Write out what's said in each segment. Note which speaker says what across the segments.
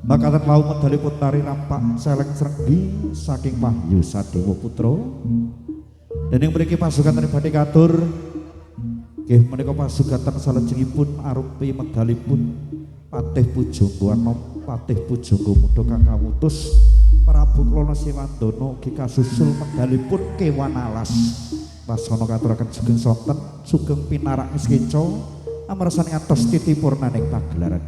Speaker 1: Makatan lau medalipun tari rampak seleng srenggi saking Wahyu Sadewa Putra. Dening mriki pasukan Tribadi Katur nggih menika pasugatan salajengipun arupi medalipun Patih Pujangga Anom, Patih Pujangga Muda Kakawutus Prabu Klana Sewandana ugi kasusul medalipun Kewan Alas. Wasana katuraken sugeng sonten sugeng pinarak Miskeca amresani ngantos titipurnaning pagelaran.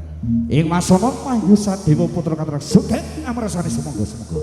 Speaker 1: Ing wasana Wahyu Sadewa Putra katuraken sugeng amresani sumangga-sumangga.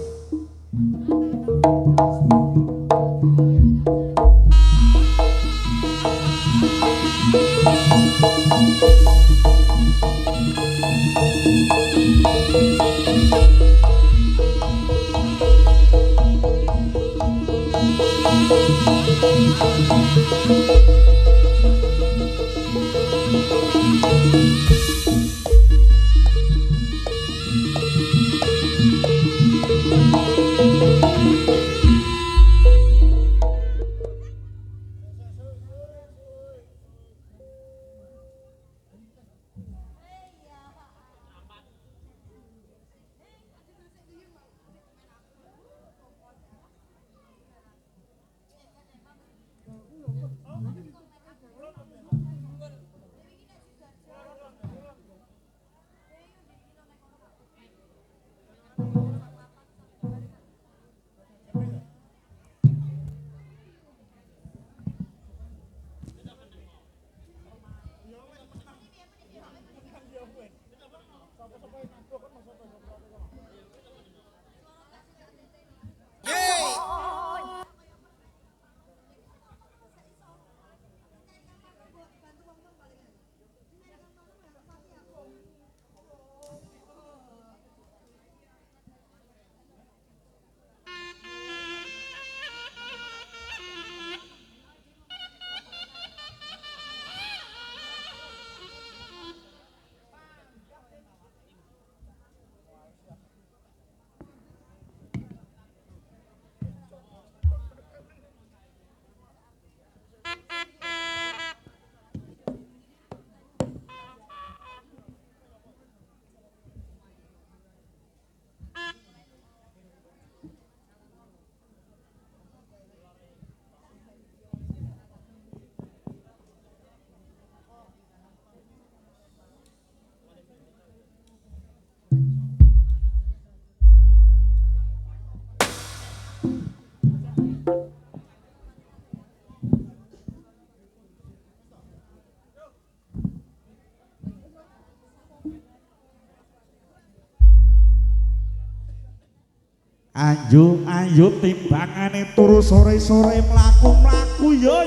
Speaker 1: Ayo timbangane turu sore-sore mlaku-mlaku yo.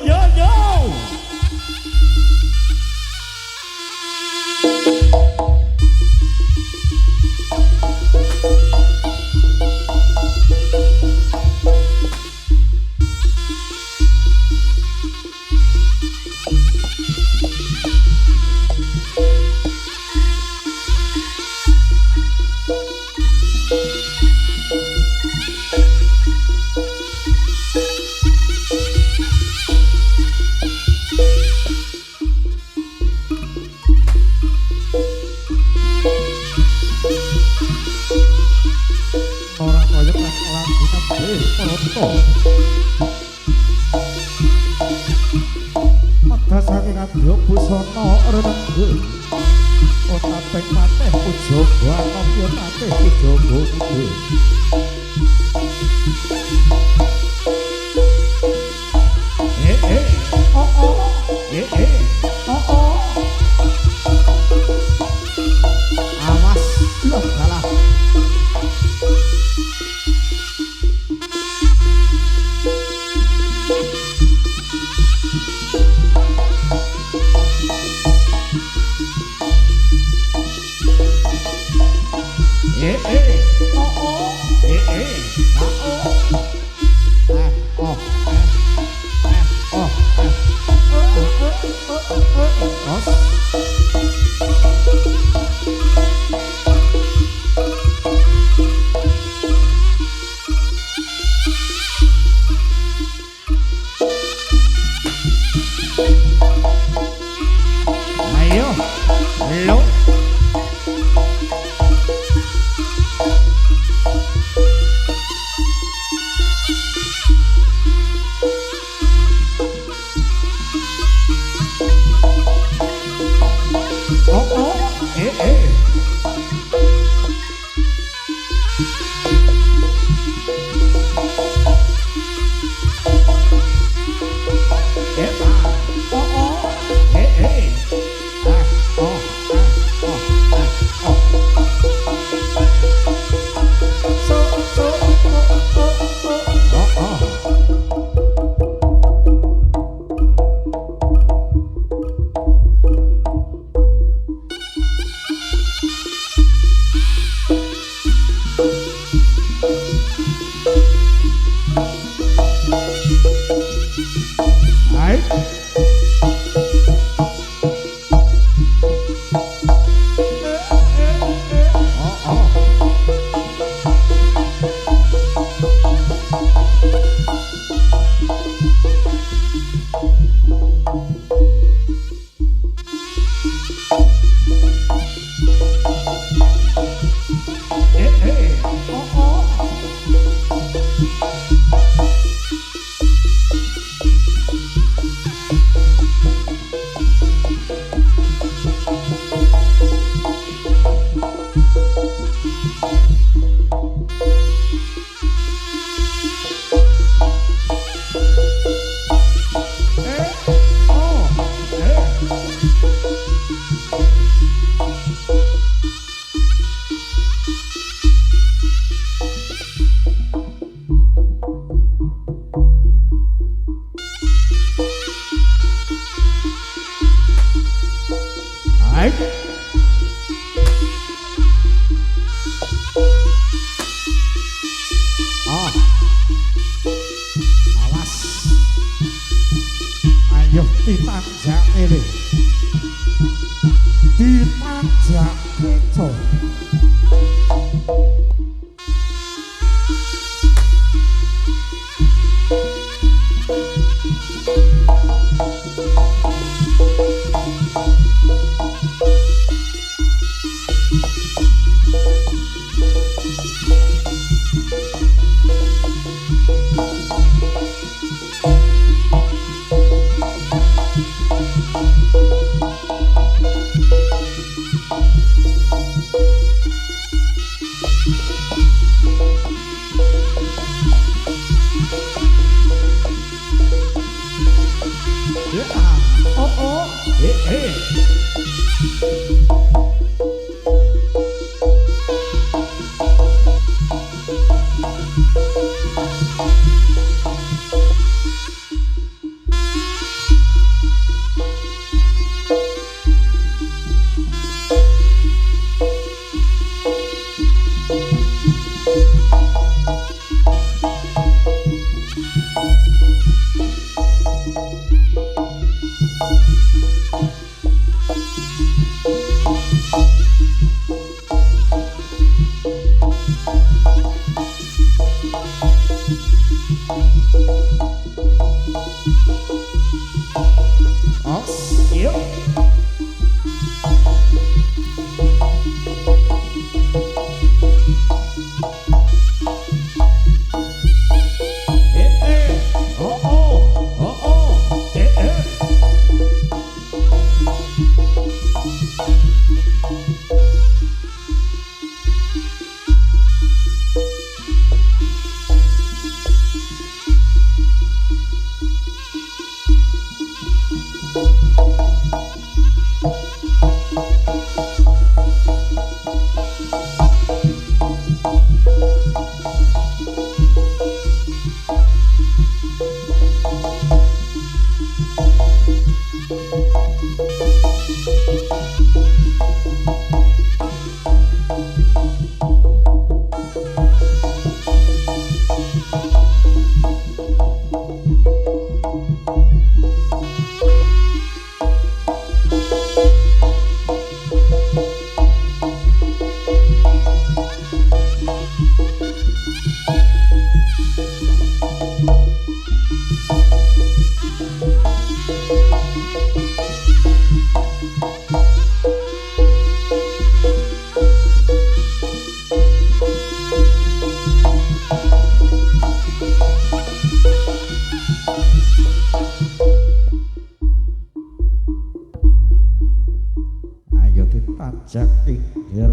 Speaker 1: Pajak pinggir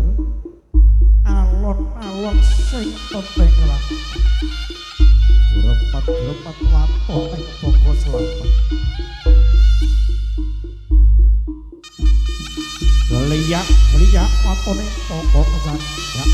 Speaker 1: alon-alon sing penting lah grepat-grepat waton ing Boko Selatan geliyak waton ing Boko Kesanjak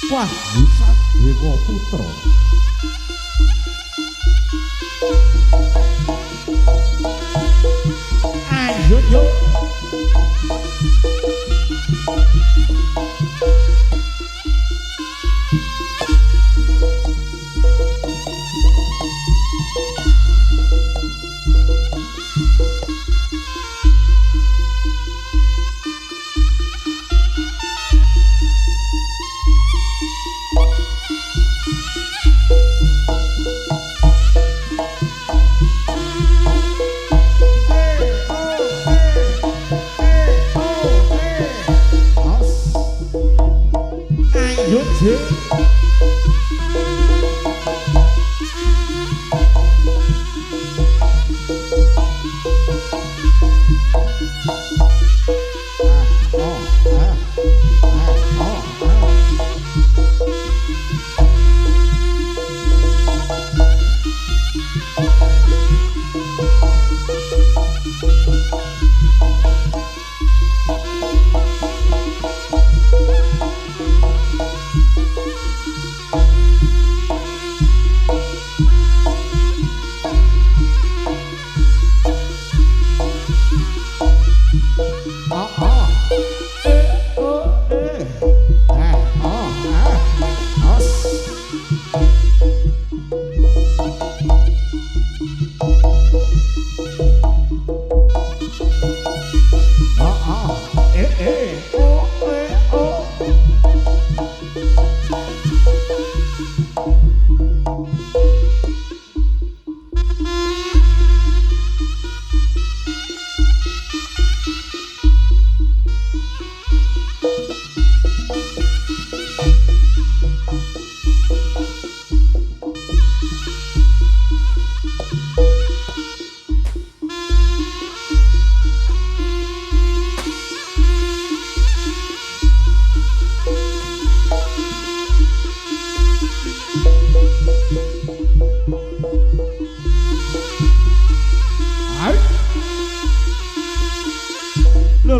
Speaker 1: Wah, bisa Dewa Putra. Ayo yuk.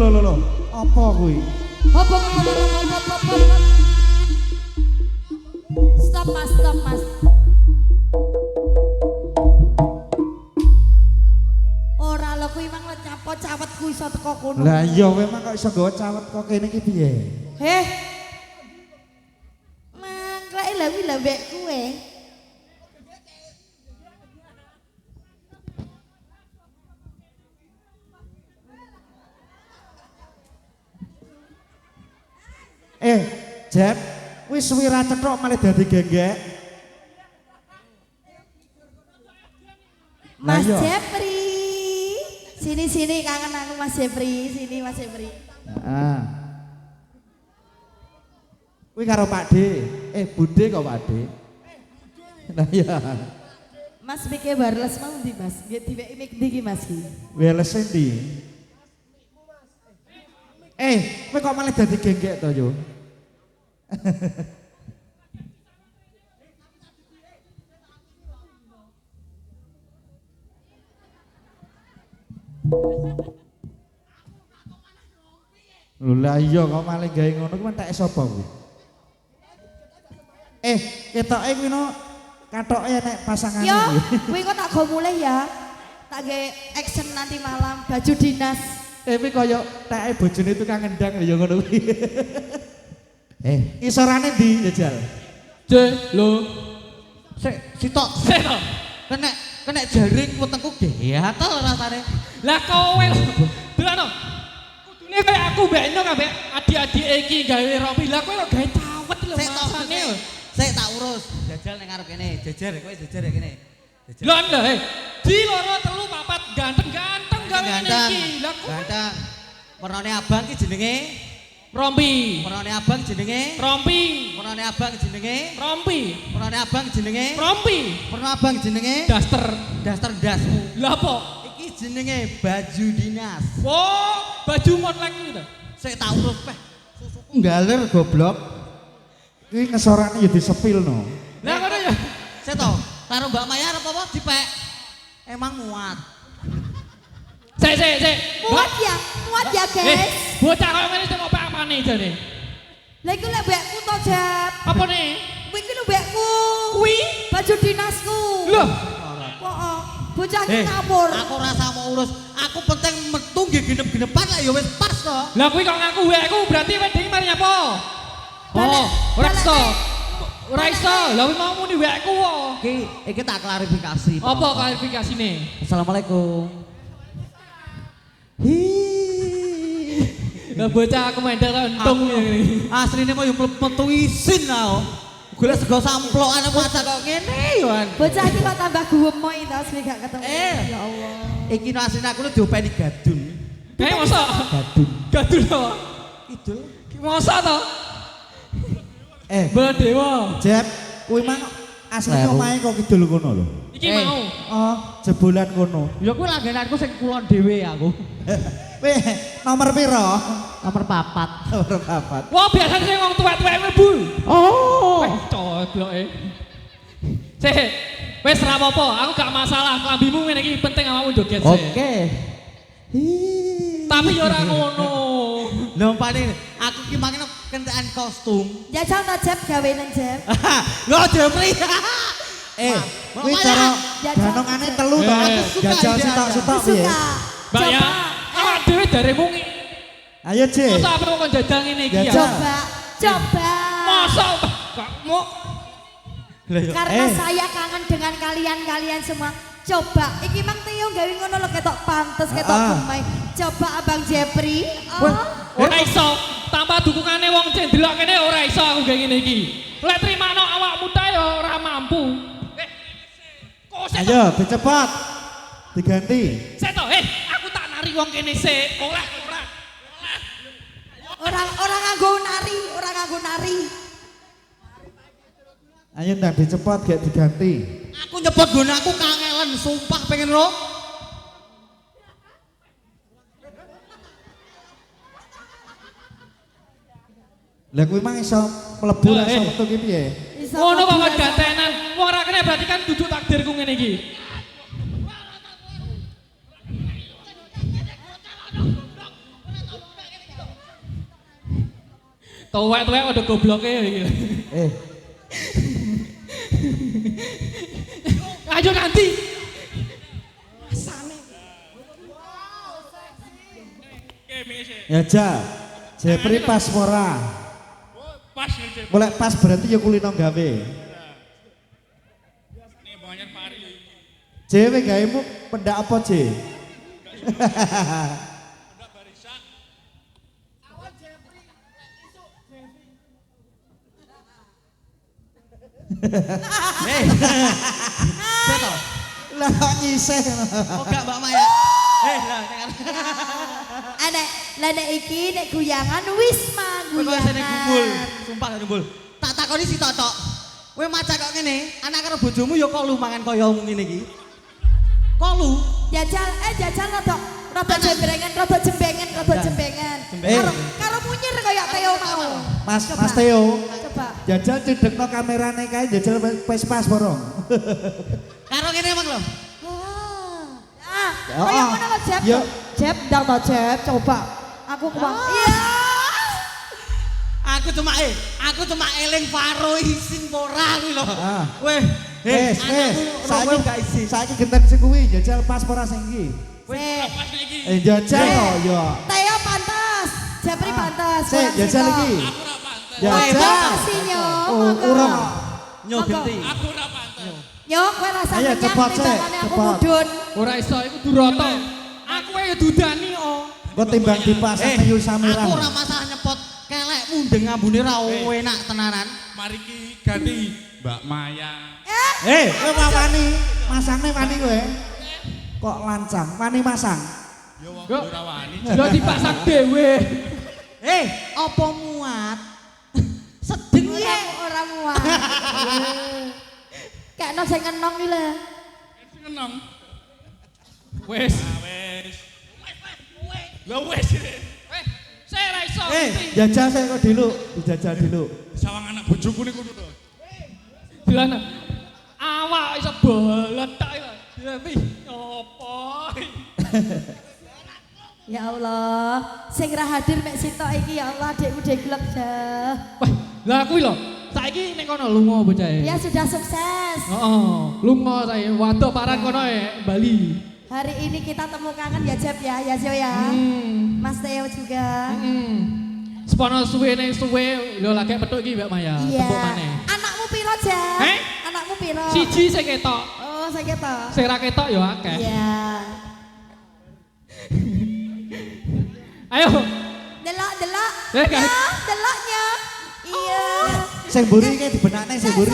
Speaker 1: Loh, apa kuwi?
Speaker 2: Hop. Stop mas. Ora lho kuwi mang cawetku iso teko kono.
Speaker 1: Lah iya memang kok iso gawa cawet kok kene iki piye?
Speaker 2: Mangkleke lha kuwi lha mbek kowe.
Speaker 1: Jet, wis suwi ra cethok malah dadi genggek.
Speaker 2: Mas Jepri. Sini kangen aku Mas Jepri, sini Mas Jepri.
Speaker 1: Heeh. Kuwi karo Pak D. Bude kok Pak D. Nah iya.
Speaker 2: Mas mike wireless mau ndi Mas? Nggih diweki mik ndi iki Mas iki?
Speaker 1: Wireless ndi? Kowe kok malah dadi genggek to yo? Lho lah iya kok malah gawe ngono kuwi entek sapa kuwi? Ketoke kuwi no katoke nek pasangan
Speaker 2: iki. Yo, kuwi kok tak go mulih ya. Tak ge action nanti malam baju dinas.
Speaker 1: Kuwi kaya teke bojone itu kang ngendang ya ngono kuwi. Isorane ndi Jajal?
Speaker 3: Lho.
Speaker 1: Sitok. Kena jaring wetengku gatel rasane.
Speaker 3: Lah kowe delokno. Kudune kaya aku mbek Eno kabeh adik-adik iki gawe rompi. Lah kowe kok gawe cawet lho masane.
Speaker 4: Sik tak urus. Jajal ning ngarep kene. Jejer kowe jejer kene.
Speaker 3: Lho lho di loro telu papat ganteng-ganteng gawe iki. Lah
Speaker 4: ganteng. Warnane abang ki jenenge
Speaker 3: rompi.
Speaker 4: Warnane abang jenenge
Speaker 3: rompi.
Speaker 4: Warnane abang jenenge
Speaker 3: rompi.
Speaker 4: Warnane abang jenenge
Speaker 3: rompi.
Speaker 4: Warna abang jenenge
Speaker 3: daster
Speaker 4: dasmu.
Speaker 3: Lah apa?
Speaker 4: Iki jenenge baju dinas.
Speaker 3: Oh, baju motlek iki to.
Speaker 4: Sik tak urus peh. Susuku ngalir goblok.
Speaker 1: Iki ngesorane ya disepilno.
Speaker 3: Lah ngono ya.
Speaker 4: Sik to, karo Mbak Maya arep apa dipek? Emang muat.
Speaker 3: Sik.
Speaker 2: Muat ya guys.
Speaker 3: bocah kok ngene mau apane jane?
Speaker 2: Lah iku lek mbekku to, Jep.
Speaker 3: Apa nih?
Speaker 2: Kuwi iki lho mbekku.
Speaker 3: Kuwi
Speaker 2: Baju dinasku.
Speaker 3: lho.
Speaker 2: Heeh. Bocah iki ngapur.
Speaker 4: Aku rasa mau urus. Aku penting metu nggih genep-genepan lah ya wis pas kok.
Speaker 3: Lah kuwi kok ngaku wekku berarti wedding mari nyapa? Oh, ora iso. Ora iso. Lah kuwi mau muni wekku kok.
Speaker 4: Iki tak klarifikasi.
Speaker 3: Apa klarifikasine?
Speaker 4: Assalamualaikum.
Speaker 3: Lah bocah aku mendel untung ngene.
Speaker 4: Asline mau yo metu isin lah. Golek sego samplokan masak kok ngene yo.
Speaker 2: Bocah iki kok tambah guemoy to sing gak ketemu. Ya Allah.
Speaker 4: Iki asline aku diopeni gadun.
Speaker 3: Kae masa?
Speaker 4: Gadun.
Speaker 3: Gadul to.
Speaker 4: Kidul.
Speaker 3: Ki masa to? Badewa.
Speaker 1: Jep, kuwi mang asline
Speaker 4: Leru.
Speaker 1: omahe kok kidul kono lho.
Speaker 3: Iki mau.
Speaker 1: Oh, jebolan kono.
Speaker 4: Ya kuwi langgananku sing kulon dhewe aku.
Speaker 1: Weh, nomor piro?
Speaker 4: Nomor 4.
Speaker 1: Nomor 4.
Speaker 3: Wah, biasanya sing wong tuwek-tuwek mlebu.
Speaker 4: Oh.
Speaker 3: Weh, cobloke. Sik, wis ora apa-apa, aku gak masalah. Klambimu ngene iki penting awakmu joget sik.
Speaker 4: Oke.
Speaker 3: Tapi yo ora ngono.
Speaker 4: Lho paling aku ki mangene kentekan kostum.
Speaker 2: Jajal to, Jep, gawean Jep.
Speaker 4: Lho Jepri.
Speaker 1: Kuwi cara danongane telu to.
Speaker 3: Eh,
Speaker 1: Jajal sitok-sitok piye?
Speaker 2: Suka.
Speaker 3: Mbak ya, awak dhewe daremu ngi.
Speaker 1: Ayo, Jep.
Speaker 3: Masa apa kok jajal ngene iki ya?
Speaker 1: Jajal.
Speaker 2: Coba.
Speaker 3: Masa gak mau.
Speaker 2: Karena saya kangen dengan kalian semua. Coba, iki mang Tio gawe ngono lho ketok pantes, ketok gemai. Coba Abang Jepri.
Speaker 3: Ora iso, tanpa dukungane wong cendelok kene ora iso aku gawe ngene iki. Lek trimano awakmu ta ya ora mampu.
Speaker 1: Ayo, dicepat. Diganti.
Speaker 3: Seto, aku tak nari wong kene sik. Ora.
Speaker 2: Orang nganggo nari.
Speaker 1: Ayo ndak dicepat gak diganti.
Speaker 4: Aku nyebut guna aku kangelen, sumpah pengen ro.
Speaker 1: Lah kuwi mang iso mlebu ra iso metu ki piye?
Speaker 3: Ngono kok gantenan. Wong ora kene berarti kan duduk takdirku ngene iki. Tuwek-tuwek udah gobloke iki. Ayo nanti.
Speaker 1: Ya ja. Jepri pas ora.
Speaker 3: Pas nih.
Speaker 1: Mulai pas berarti ya kulino gawe.
Speaker 3: Nih banyak pari.
Speaker 1: Jewe gaemu pendak apa, Je?
Speaker 4: Seto.
Speaker 1: Lah kok nyisih.
Speaker 4: Oh gak Mbak Maya. Lah
Speaker 2: Nek iki nek guyangan Wisma
Speaker 4: guyangan. Gumbul,
Speaker 2: guyangan.
Speaker 4: sumpah gumbul. Tak takoni si Totok. Kowe maca kok ngene, anak karo bojomu ya kok lu mangan kaya ngene iki. Kolu.
Speaker 2: Jajal rada jembrengan. Karo munyir kaya Teo mau.
Speaker 1: Mas Teo.
Speaker 2: Coba.
Speaker 1: Jajal cedekno kamerane kae jajal wis pas borong.
Speaker 4: Karo ngene emang lho.
Speaker 2: Kaya ngono lho, Jep.
Speaker 1: Yo.
Speaker 2: Jep, ndang to Jep, coba. Aku kemang. Iya.
Speaker 4: Aku cuma eling Faro isin ora kuwi lho. Weh,
Speaker 1: Saiki genten sing kuwi jajal pas ora sing iki. Jajal kok yo.
Speaker 2: Teo pantas. Jepri pantas.
Speaker 1: Sik, jajal iki.
Speaker 2: Jajal. Makasih nyo.
Speaker 1: Urung.
Speaker 4: Nyo genti.
Speaker 2: Yo, kowe rasa
Speaker 1: Ayo,
Speaker 2: kenyang
Speaker 1: cepat, Sik,
Speaker 2: timbangane aku
Speaker 1: cepat.
Speaker 2: mudun.
Speaker 3: Ora iso iku durata. Aku ae dudani kok.
Speaker 1: Kok timbang dipasang ayu samiran.
Speaker 4: Aku ora masalah nyepot kelek mundeng ngambune ra enak tenanan.
Speaker 5: Mari ki ganti Mbak Maya.
Speaker 1: Kowe wani, masangne wani kowe. Kok lancang, wani masang.
Speaker 5: Ya wong
Speaker 3: Yo.
Speaker 5: ora wani.
Speaker 3: Lho dipasang dhewe.
Speaker 4: Apa muat? Sedeng ya.
Speaker 2: Ora muat. Kekno sing ngenong iki lho.
Speaker 5: Seneng.
Speaker 3: Wes.
Speaker 5: Wes. Lah wes.
Speaker 3: Saya ora iso.
Speaker 1: Jajal saya kok dulu, dijajal dulu.
Speaker 5: Sawang anak bojoku niku to.
Speaker 3: Dilana. Awak iso bolet tak ya. Tapi opo?
Speaker 2: Ya Allah, sing ra hadir mek sitok iki ya Allah, adikku deglek dah.
Speaker 3: Wah, lah kuwi lho. Saiki ning kono lunga bocahe.
Speaker 2: Ya sudah sukses.
Speaker 3: Heeh, lunga sae. Waduh paran kono Bali.
Speaker 2: Hari ini kita temu kangen ya Jeb ya, ya Jo ya. Mas Theo juga.
Speaker 3: Sepono suwe lho lagi petuk iki Mbak Maya.
Speaker 2: Iya.
Speaker 3: Tepuk maneh.
Speaker 2: Anakmu piro Jeb? Anakmu piro?
Speaker 3: Siji sing ketok.
Speaker 2: Oh, saya ketok.
Speaker 3: Sing ra ketok ya akeh.
Speaker 2: Iya.
Speaker 3: Ayo.
Speaker 2: Delok.
Speaker 3: Eh, guys.
Speaker 2: Ya, deloknya. Iya.
Speaker 1: Sing mburi iki dibenakne sing mburi.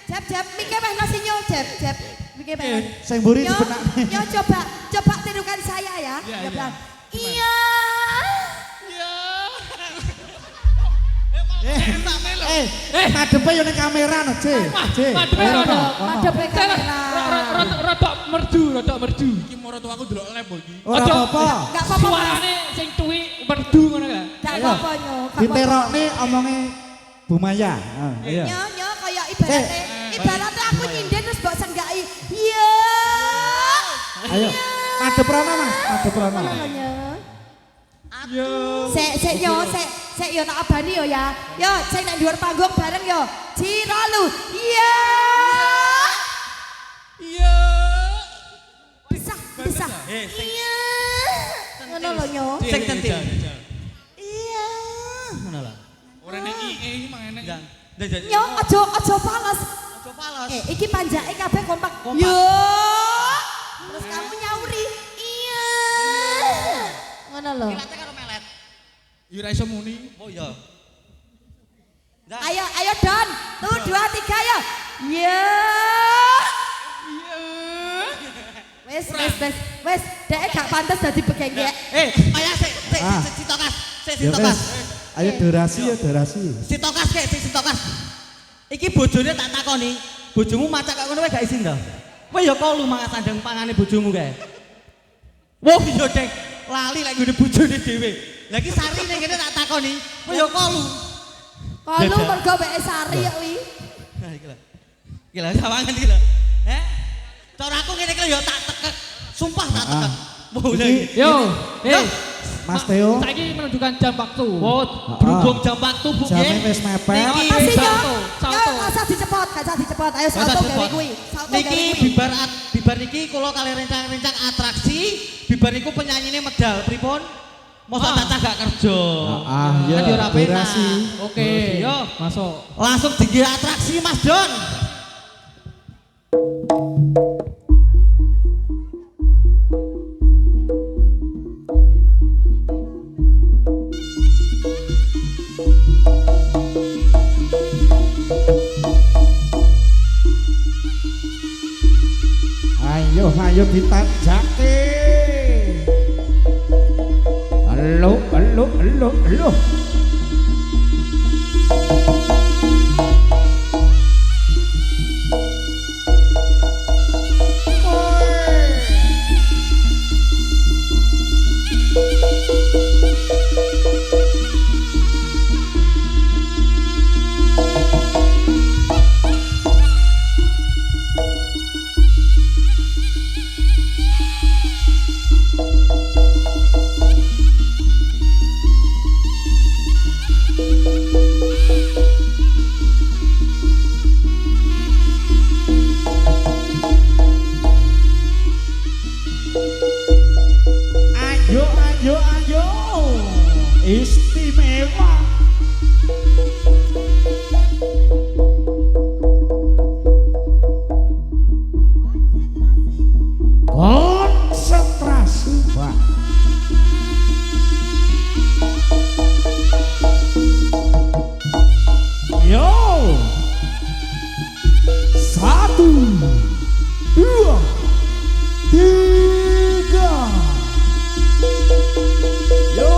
Speaker 2: Jeb, mikir meh nasi nyo, Jeb. Mikir meh.
Speaker 1: Sing mburi
Speaker 2: Yo,
Speaker 1: dibenakne.
Speaker 2: yo coba tirukan saya ya.
Speaker 3: Iya,
Speaker 2: Dia
Speaker 3: iya.
Speaker 2: bilang, iya.
Speaker 1: Madepe yo ning kamera no, C.
Speaker 3: Madepe kono.
Speaker 2: Madepe kamera.
Speaker 3: Rodok merdu.
Speaker 5: Iki moro tuh aku delok lab iki.
Speaker 1: Ora
Speaker 3: Ojo.
Speaker 1: apa-apa.
Speaker 2: Gak apa-apa. Mas.
Speaker 3: Suarane sing tuwi merdu ngono ka.
Speaker 2: Gak apa-apa nyo.
Speaker 1: Diterokne omonge Bu Maya. Iya.
Speaker 2: Nyo kayak ibaratnya aku nyinden terus mbok senggaki. Iya.
Speaker 1: Ayo. Madep rono Mas, madep rono.
Speaker 2: Nyo.
Speaker 3: Yo.
Speaker 2: Sek yo tak abani yo ya. Yo, sing nek dhuwur panggung bareng yo. Ciralu. Iya.
Speaker 3: Iya.
Speaker 2: Bisa. Iya. Ngono lho nyo.
Speaker 4: Sing tentil.
Speaker 2: Iya.
Speaker 4: Ngono lho.
Speaker 5: Ora nek iki mang enek.
Speaker 2: Nyo aja fales.
Speaker 4: Aja fales.
Speaker 2: Iki panjake kabeh kompak. Yo. Terus kamu nyauri. Iya. Ngono lho.
Speaker 4: Kilate karo melet.
Speaker 5: Ya ora iso muni.
Speaker 4: Oh iya.
Speaker 2: Ayo Don. 1 2 3 yo. Iya. Wes, dek gak pantas dadi begenggek.
Speaker 4: Maya sik tokas.
Speaker 1: Ya wis. Ayo durasi ya durasi.
Speaker 4: Si tokas. Iki bojone tak takoni, bojomu macak kok ngono wae gak isin to? Kowe ya kok lu mangan sandang pangane bojomu kae. Wah iya Dek, lali lek ngene bojone dhewe. Lah iki Sari ning kene tak takoni, kowe ya kok lu.
Speaker 2: Kalau mergo mbek Sari ya kuwi.
Speaker 4: Nah iki lho. Iki lho sawangan iki lho. Cara aku ngene iki lho ya tak tekek. Sumpah tak tekek.
Speaker 3: Yo.
Speaker 1: Mas Theo.
Speaker 3: Saiki menunjukkan jam waktu.
Speaker 4: Oh, berhubung jam waktu Bu
Speaker 1: Jamnya wis mepet.
Speaker 4: Niki
Speaker 2: Makasih yo.
Speaker 3: salto.
Speaker 2: Yo, gak usah dicepot. Ayo salto gawe kuwi.
Speaker 4: Niki bibar niki kula kali rencang-rencang atraksi, bibar niku penyanyine medal pripun? Mosok datang gak kerja.
Speaker 1: Ya
Speaker 4: Kan yo ora penak.
Speaker 1: durasi.
Speaker 3: Oke,
Speaker 4: Yo.
Speaker 3: masuk.
Speaker 4: Langsung tinggi atraksi Mas Don.
Speaker 1: Ayo ditanjake. Halo. Ayo. Istimewa. Konsentrasi, Pak. Yo. 1 2 3. Yo.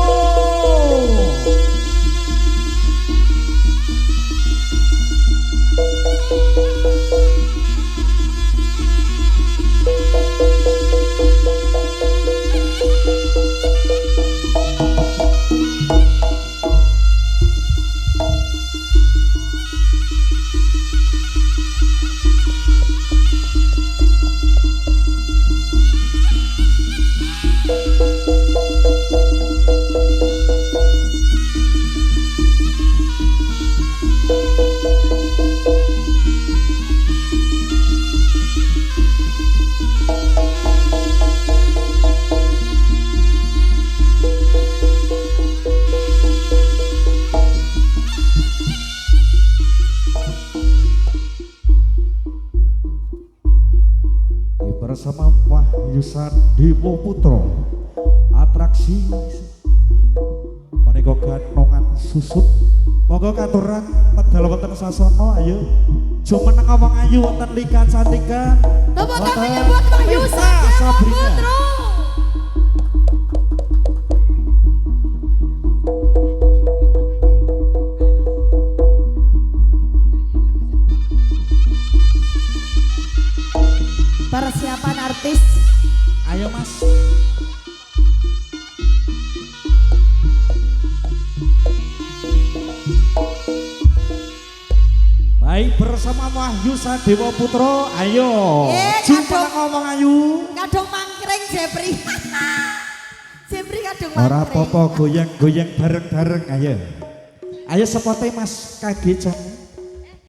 Speaker 1: Sadewa Putra. Atraksi menika ganongan susut. Monggo katuran medal wonten sasana ayo. Jumeneng wong ayu wonten Lika Cantika.
Speaker 2: Tepuk tangan nyebut Wahyu Sadewa Putra. Persiapan artis.
Speaker 1: Ayo Mas. Baik bersama Wahyu Sadewa Putra, ayo. Jumpa ngomong ayu.
Speaker 2: Kadung mangkring Jepri. Jepri kadung mangkring.
Speaker 1: Ora apa-apa goyang-goyang bareng-bareng ayo. Ayo sepote Mas Kagejang.